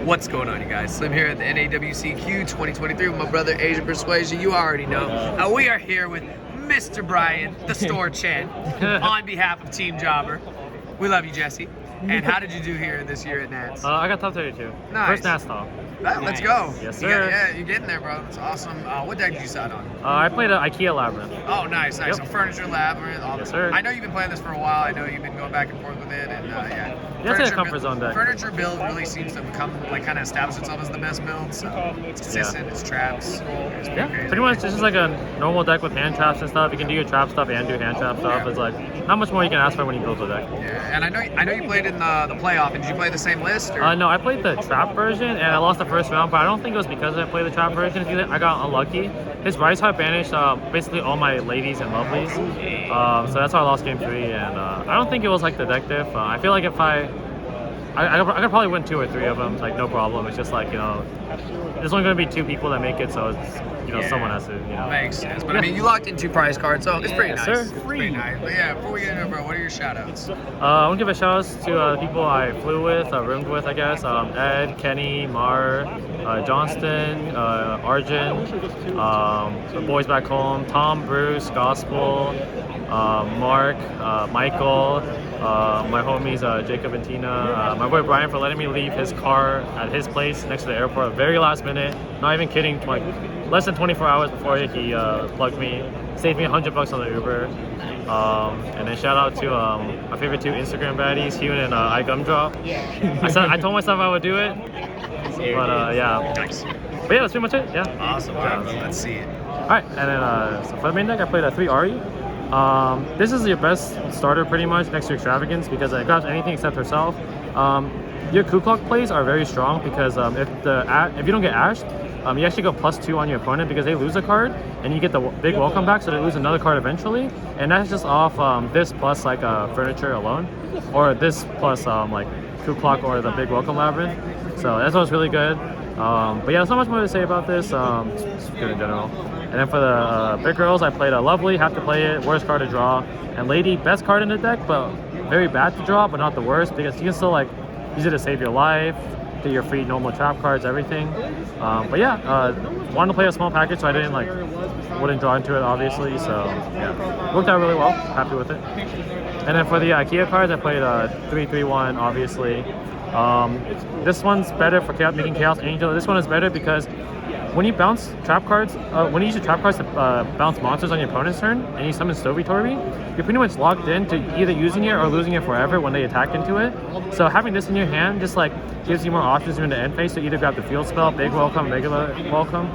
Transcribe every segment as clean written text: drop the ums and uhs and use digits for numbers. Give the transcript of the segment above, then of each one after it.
What's going on, you guys? Slim here at the NAWCQ 2023 with my brother Asian Persuasion. You already know. We are here with Mr. Brian, the store Chen, on behalf of Team Jobber. We love you, Jesse. And how did you do here this year at Nats? I got top 32. Nice. First Nats top. Let's go. Yes, sir. Yeah, you're getting there, bro. That's awesome. What deck did you side on? I played an IKEA Labyrinth. Oh, nice. Yep. So furniture, labyrinth, all Yes, that. sir. I know you've been playing this for a while. I know you've been going back and forth with it, and yeah. Yeah, it's a comfort zone deck. Furniture build really seems to become, like, kind of establish itself as the best build. So it's consistent. It's traps. It's Pretty much this is like a normal deck with hand traps and stuff. You can do your trap stuff and do hand trap stuff. It's like not much more you can ask for when you build a deck. Yeah, and I know you played in the playoff. And did you play the same list? Or? No, I played the trap version and I lost the first round, but I don't think it was because I played the trap version. I got unlucky. His Rise Heart banished basically all my ladies and lovelies, so that's why I lost game 3. And I don't think it was like the deck diff. I feel like if I could probably win 2 or 3 of them, like no problem. It's just like, you know, there's only going to be 2 people that make it, so it's, you know, someone has to, you know. Makes sense. But I mean, you locked in 2 prize cards, so it's pretty nice. Sir. It's pretty nice. But yeah, before we get into it, bro, what are your shout outs? I want to give a shout out to the people I flew with, roomed with, I guess. Ed, Kenny, Mar, Johnston, Arjun, the boys back home, Tom, Bruce, Gospel, Mark, Michael, my homies Jacob and Tina, my boy Brian for letting me leave his car at his place next to the airport very last minute. Not even kidding, like less than 24 hours before he plugged me, saved me $100 on the Uber. And then shout out to my favorite 2 Instagram baddies, Hune and iGumdrop. I told myself I would do it, but yeah. Nice. But yeah, that's pretty much it. Yeah. Awesome. Let's see it. All right, and then so for the main deck, I played a 3 Ari. This is your best starter pretty much next to Extravagance because it grabs anything except herself. Your Ku Klux plays are very strong because if you don't get ashed, you actually go +2 on your opponent because they lose a card and you get the big welcome back, so they lose another card eventually, and that's just off this plus like furniture alone, or this plus like Ku Klux or the big welcome labyrinth. So that's what's really good. But yeah, there's not much more to say about this. It's good in general. And then for the big girls, I played a Lovely, have to play it, worst card to draw, and Lady, best card in the deck, but very bad to draw, but not the worst because you can still like use it to save your life, get your free normal trap cards, everything. But yeah, wanted to play a small package, so I wouldn't draw into it obviously. So yeah, worked out really well. Happy with it. And then for the IKEA cards, I played 3-3-1, obviously. This one's better for making Chaos Angel. This one is better because when you bounce trap cards, when you use your trap cards to bounce monsters on your opponent's turn, and you summon Stovey Torby, you're pretty much locked in to either using it or losing it forever when they attack into it. So having this in your hand just like gives you more options during the end phase to either grab the field spell, big welcome, regular welcome.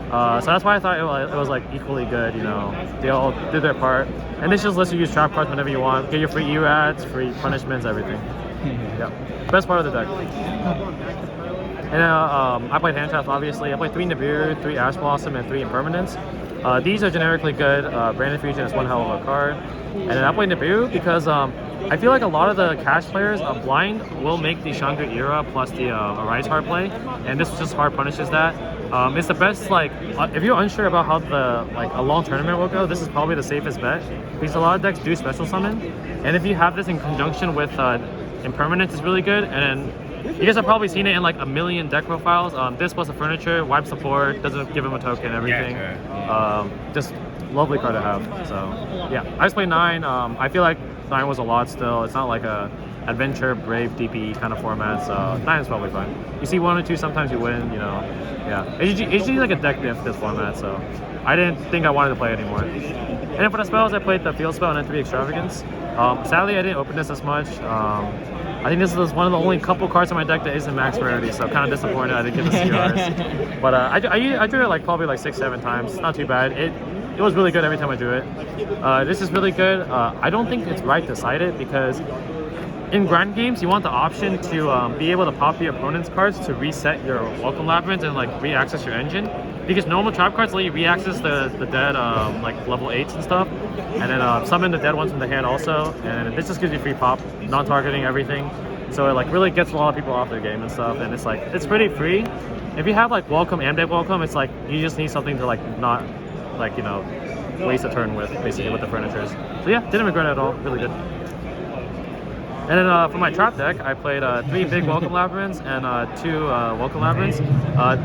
So that's why I thought it was like equally good. You know, they all did their part, and this just lets you use trap cards whenever you want, get your free E-Rats, free punishments, everything. Yeah, best part of the deck. And I played hand traps, obviously. I played 3 Nibiru, 3 Ash Blossom, and 3 Impermanence. These are generically good. Brandon Fusion is one hell of a card. And then I played Nibiru because I feel like a lot of the cash players blind will make the Shangri-Ira plus the Arise Heart play, and this just hard punishes that. It's the best, like, if you're unsure about how a long tournament will go, this is probably the safest bet because a lot of decks do special summon, and if you have this in conjunction with Impermanence, is really good. And then you guys have probably seen it in like a million deck profiles. This plus the furniture, wipes the board, doesn't give him a token, everything. Just lovely card to have. So yeah, I just played 9. I feel like 9 was a lot still. It's not like a adventure, brave, DPE kind of format, so 9 is probably fine. You see 1 or 2, sometimes you win, you know. Yeah, it's usually like a deck diff this format, so I didn't think I wanted to play anymore. And then for the spells, I played the field spell and then 3 Extravagance. Sadly, I didn't open this as much. I think this is one of the only couple cards in my deck that isn't max rarity, so kind of disappointed I didn't get the CRs. But I drew it like probably like 6-7 times. Not too bad. It was really good every time I drew it. This is really good. I don't think it's right to side it because in grind games you want the option to be able to pop your opponent's cards to reset your Welcome Labyrinth and like re-access your engine. Because normal trap cards let you re-access the dead like level 8s and stuff, and then summon the dead ones from the hand also, and this just gives you free pop, non-targeting everything. So it like really gets a lot of people off their game and stuff, and it's like it's pretty free. If you have like welcome and dead welcome, it's like you just need something to like not like, you know, waste a turn with basically with the furnitures. So yeah, didn't regret it at all. Really good. And then for my trap deck, I played 3 big Welcome Labyrinths and 2 Welcome Labyrinths.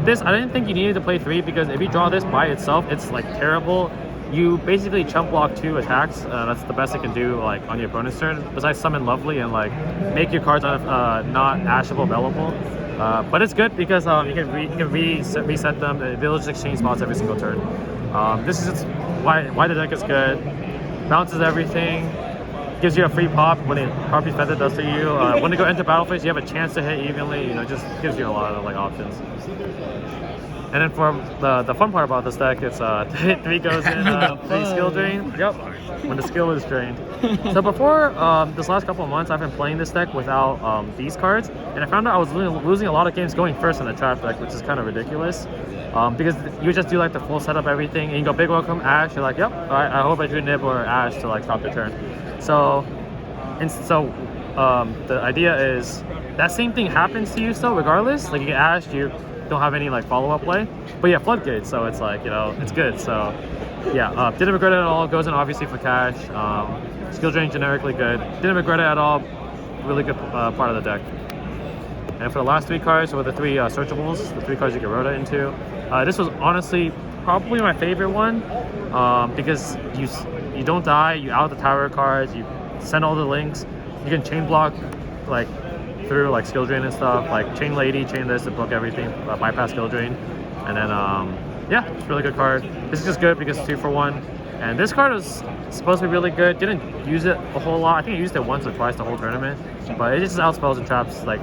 This, I didn't think you needed to play 3 because if you draw this by itself, it's like terrible. You basically chump block 2 attacks. That's the best it can do like on your opponent's turn. Besides summon Lovely and like make your cards not ashable available. But it's good because you can reset them. They'll just exchange spots every single turn. This is just why the deck is good. Bounces everything. Gives you a free pop when the Harpy Feather does to you. When they go into battle phase, you have a chance to hit evenly. You know, just gives you a lot of like options. And then for the fun part about this deck, it's 3 goes in, 3 skill drain. Yep, when the skill is drained. So before this last couple of months, I've been playing this deck without these cards, and I found out I was losing a lot of games going first in the trap deck, which is kind of ridiculous. Because you just do like the full setup, everything, and you go big welcome Ash. You're like, yep, I hope I drew Nib or Ash to like stop the turn. So the idea is that same thing happens to you still regardless. Like you get Ash, you don't have any like follow-up play, but you have Floodgates, so it's like, you know, it's good. So yeah, didn't regret it at all. Goes in obviously for cash. Skill drain generically good. Didn't regret it at all. Really good part of the deck. And for the last 3 cards, were the 3 searchables, the 3 cards you get Rhoda into. This was honestly probably my favorite one because you don't die, you out the tower cards, you send all the links, you can chain block like through like skill drain and stuff, like chain lady, chain this to block everything, bypass skill drain, and then yeah, it's a really good card. This is just good because it's 2 for 1, and this card was supposed to be really good. Didn't use it a whole lot. I think I used it once or twice the whole tournament, but it just outspells and traps like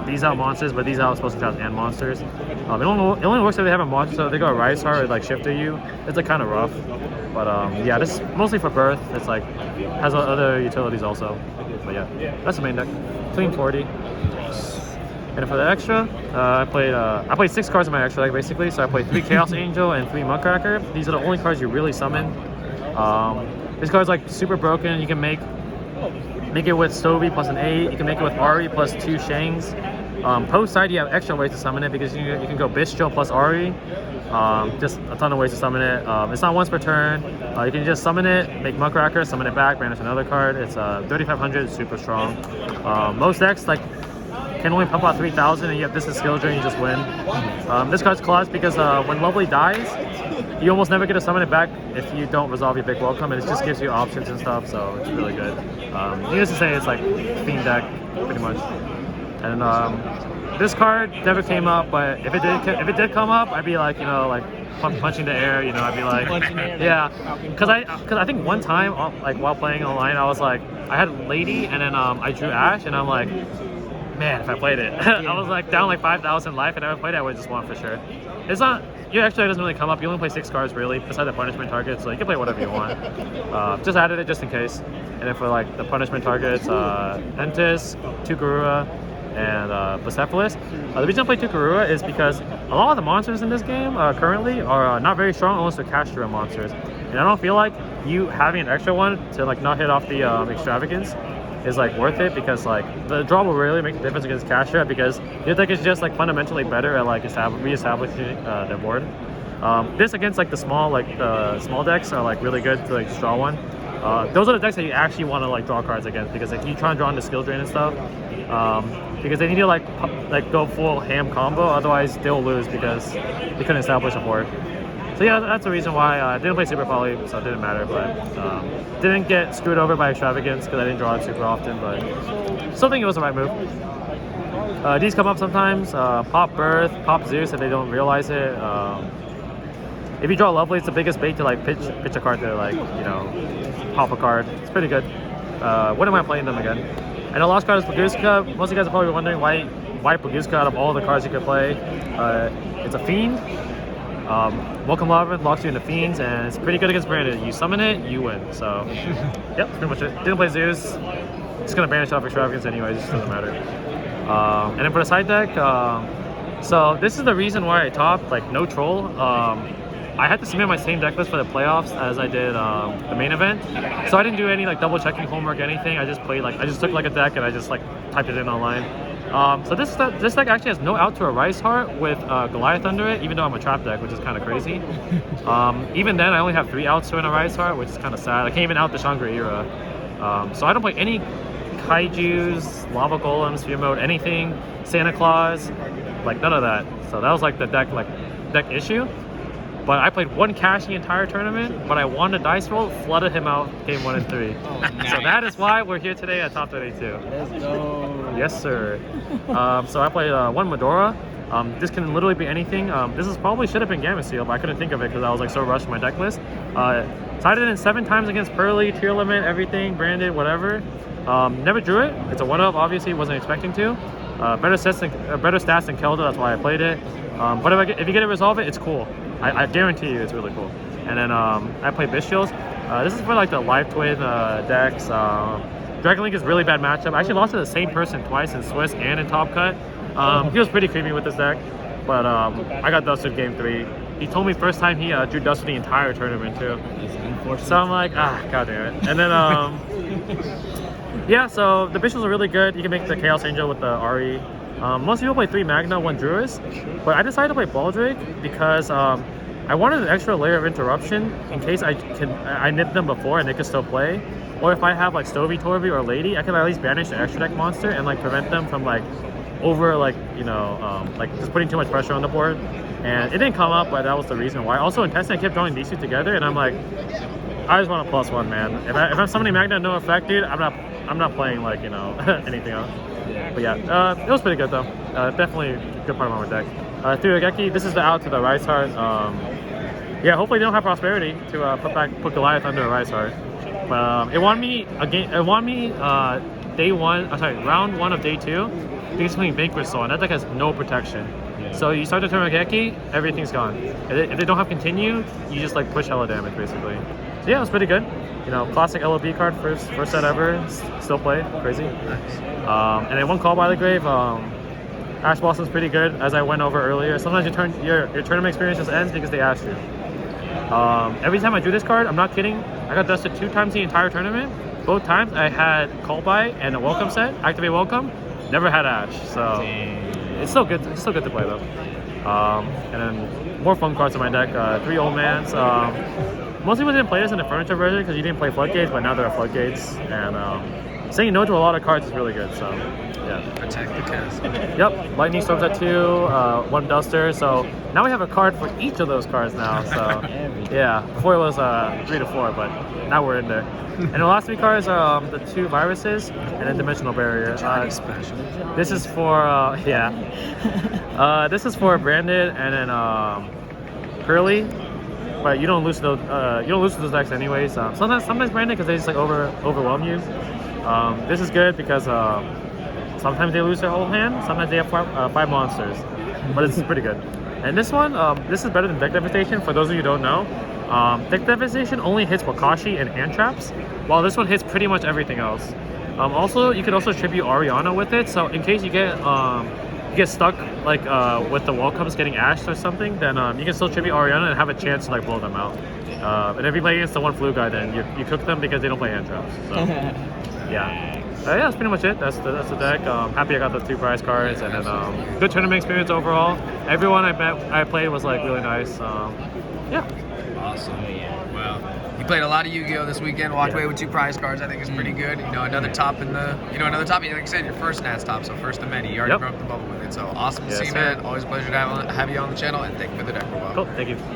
these out monsters, but these out supposed to traps and monsters. It only works if they have a monster, so if they go Rise Heart or like Shifter you, it's like kind of rough. But yeah, this is mostly for birth. It's like has other utilities also. But yeah, that's the main deck. Clean 40. And for the extra, I played 6 cards in my extra deck basically. So I played 3 Chaos Angel and 3 Muckracker. These are the only cards you really summon. This card's like super broken. You can make it with Stovey plus an 8. You can make it with Ari plus 2 Shangs. Post side, you have extra ways to summon it because you can go Bistro plus Ari. Just a ton of ways to summon it. It's not once per turn. You can just summon it, make Muckracker, summon it back, banish another card. It's 3,500, super strong. Most decks like can only pump out 3,000, and you have this is skill drain, you just win. This card's clutch because when Lovely dies, you almost never get to summon it back if you don't resolve your big welcome, and it just gives you options and stuff, so it's really good. Needless to say, it's like Fiend deck, pretty much. And this card never came up, but if it did come up, I'd be like, you know, like punching the air, you know, I'd be like, yeah, because I think one time, like while playing online, I was like, I had Lady, and then I drew Ash, and I'm like, man, if I played it, I was like down like 5,000 life, and if I played it, I would just won for sure. It's not, your extra doesn't really come up. You only play 6 cards really, besides the punishment target, so you can play whatever you want. Just added it just in case. And then for like the punishment targets, Entis, 2 Garura, and Blacephalus. The reason I play 2 Garura is because a lot of the monsters in this game currently are not very strong unless they're Castro monsters. And I don't feel like you having an extra one to like not hit off the extravagance is like worth it, because like the draw will really make the difference against Castro, because your deck is just like fundamentally better at like re-establishing their board. This against like the small decks are like really good to like draw one. Those are the decks that you actually want to like draw cards against, because like you try and draw into skill drain and stuff. Because they need to like go full ham combo, otherwise they'll lose because they couldn't establish a board. So yeah, that's the reason why I didn't play Super Poly, so it didn't matter, but didn't get screwed over by Extravagance because I didn't draw it super often, but still think it was the right move. These come up sometimes, pop Birth, pop Zeus if they don't realize it. If you draw Lovely, it's the biggest bait to like pitch a card to like, you know, pop a card. It's pretty good. When am I playing them again? I know last card is Paguska. Most of you guys are probably wondering why Paguska out of all the cards you could play. It's a Fiend. Welcome Labyrinth locks you into Fiends, and it's pretty good against Brandon. You summon it, you win. So, yep, that's pretty much it. Didn't play Zeus. Just gonna banish off Extravagance anyways, it just doesn't matter. And then for the side deck, so this is the reason why I topped, like no troll. I had to submit my same deck list for the playoffs as I did the main event. So I didn't do any like double checking homework or anything. I just played like, I just took like a deck and I just like typed it in online. So this deck actually has no out to a Rise Heart with Goliath under it, even though I'm a trap deck, which is kind of crazy. Even then, I only have 3 outs to a Rise Heart, which is kind of sad. I can't even out the Shangri-Era. So I don't play any kaijus, lava golems, fear mode, anything, Santa Claus, like none of that. So that was like the deck issue. But I played one cash the entire tournament, but I won the dice roll, flooded him out game 1 and 3. Oh, nice. So that is why we're here today at top 32. Let's go. Yes, sir. So I played one Medora. This can literally be anything. This is probably should have been Gamma Seal, but I couldn't think of it because I was like so rushed in my deck list. Sided in 7 times against Pearly, Tier Limit, everything, branded, whatever. Never drew it. It's a 1-up, obviously, wasn't expecting to. Better stats than Kelda, that's why I played it. But if you get to resolve it, it's cool. I guarantee you it's really cool. And then I played Bestials. This is for like the Live Twin decks. Dragon Link is really bad matchup. I actually lost to the same person twice in Swiss and in Top Cut. He was pretty creepy with this deck, but I got dusted game 3. He told me first time he drew dust for the entire tournament too. So I'm like, god damn it. And then yeah, so the Bestials are really good. You can make the Chaos Angel with the RE. Most people play 3 Magna, 1 Druis, but I decided to play Baldrake because I wanted an extra layer of interruption in case I nip them before and they could still play. Or if I have like Stovey, Torby, or Lady, I can at least banish the extra deck monster and like prevent them from like like just putting too much pressure on the board. And it didn't come up, but that was the reason why. Also in testing, I kept drawing these 2 together, and I'm like, I just want a +1, man. If I'm summoning Magna no effect, dude, I'm not playing like anything else. But yeah, it was pretty good though. Definitely a good part of my deck. Thurigeki, this is the out to the Rise Heart. Yeah, hopefully they don't have Prosperity to put Goliath under a Rise Heart. But it won me again. It won me round 1 of day 2. Basically Vanquish Soul, and that deck has no protection. Yeah. So you start the Thurigeki, everything's gone. If they don't have Continue, you just like push hella damage basically. So yeah, it was pretty good. Classic LOB card, first set ever, still play, crazy. Nice. And then 1 Call by the Grave. Ash Blossom's pretty good, as I went over earlier. Sometimes your tournament experience just ends because they asked you. Every time I drew this card, I'm not kidding, I got dusted 2 times the entire tournament. Both times I had Call by and a Welcome set, Activate Welcome. Never had Ash, so it's still good. It's still good to play though. And then more fun cards in my deck. 3 Old Mans. Most people didn't play this in the furniture version because you didn't play Floodgates, but now there are Floodgates. And saying no to a lot of cards is really good. So yeah. Protect the test. Yep. Lightning Storms at 2. 1 Duster. So now we have a card for each of those cards now. So yeah. Before it was 3 to 4, but now we're in there. And the last 3 cards are the 2 Viruses and then Dimensional Barrier. Special. This is for this is for Branded and then Pearly, but you don't lose those. You don't lose those decks anyways. Sometimes Branded because they just like overwhelm you. This is good because sometimes they lose their whole hand. Sometimes they have 5 monsters, but it's pretty good. And this one, this is better than Deck Devastation. For those of you who don't know. Deck Devastation only hits Wakashi and hand traps, while this one hits pretty much everything else. Also, you could also tribute Ariana with it, so in case you get stuck like with the Welcomes getting ashed or something, then you can still tribute Ariana and have a chance to like blow them out. And if you play against the 1 Flu guy, then you cook them because they don't play hand traps. So yeah. Yeah, that's pretty much it. That's the deck. Happy I got the 2 prize cards, and then good tournament experience overall. Everyone I played was like really nice. Yeah. Awesome. Well, you played a lot of Yu-Gi-Oh this weekend. Walked away with 2 prize cards. I think is pretty good. Another top in the. Another top. Like I said, your first Nats top, so first of many. You already broke the bubble with it. So awesome to see, man. Always a pleasure to have you on the channel, and thank you for the deck. Cool. Thank you.